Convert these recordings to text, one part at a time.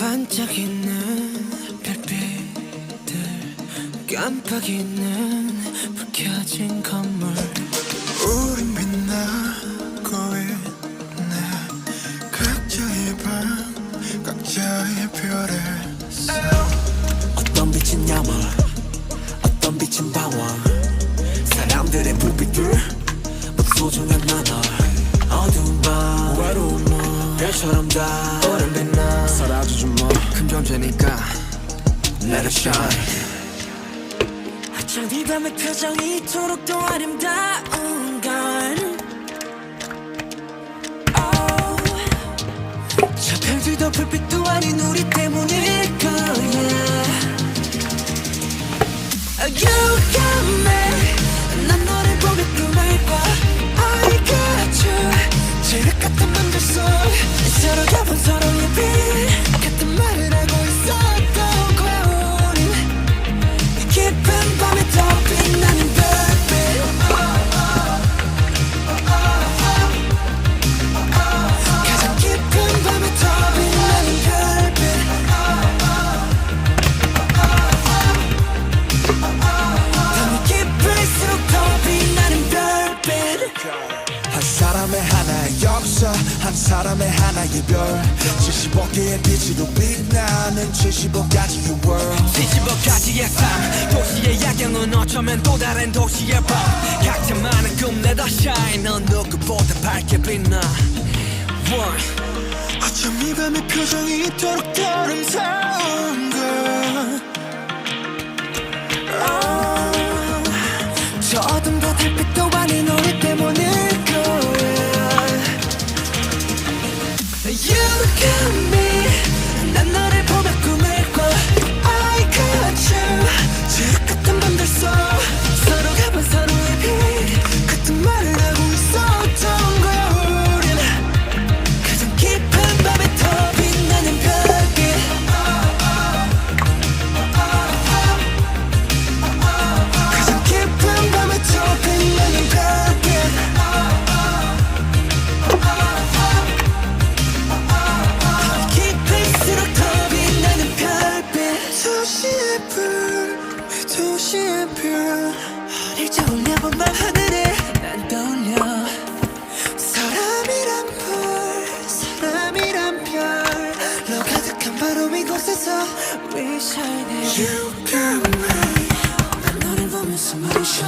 반짝이는 별빛들 깜빡이는 불 켜진 건물 우린 빛나고 있네 각자의 방 각자의 별에 어떤 빛은 야물 어떤 빛은 방황 사람들의 불빛들 모두 소중한 나널 어두운 밤 외로운 밤 별처럼 다 오랜 빛나 사라지지 뭐 큰 존재니까 Let it shine 어쩜 이 밤의 표정이 이토록 또 아름다운 걸 저 별들도 불빛도 아닌 우리 때문일 거야 You got me 난 너를 보며 꿈을 꿔 I got you 지륵같은 맘들 속 서로가 본 서로의 빛 같은 말을 하고 있었던 거야 우린 이 깊은 밤에 더 빛나는 별빛 가장 깊은 밤에 더 빛나는 별빛 밤이 깊을수록 더 빛나는 별빛 한 사람의 하나의 역사 한 사람의 하나의 별 75개의 빛으로 빛나는 75가지의 world 75가지의 삶 도시의 야경은 어쩌면 또 다른 도시의 밤 각자 많은 꿈 내다 shine 넌 누구보다 밝게 빛나 One. 어쩜 이 밤의 표정이 이토록 더 아름다운 걸 저 어둠도 달빛도 아닌 우리 때문일 거야 You got me 난 너를 보며 꿈을 꿔 I got you 지륵같은 밤들 속 서로가 본 서로의 빛 같은 말을 하고 있었던 거야 우린 가장 깊은 밤에 더 빛나는 별빛 가장 깊은 밤에 더 빛나는 별빛 깊을수록 더 빛나는 별빛 도시의 불 도시의 별 어릴 적 올려본 밤 하늘에 난 떠올려 사람이란 불 사람이란 별로 가득한 바로 이곳에서 We shine You got me 난 너를 보면서 말이셔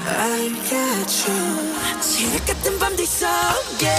I got you 지륵같은 밤들 속에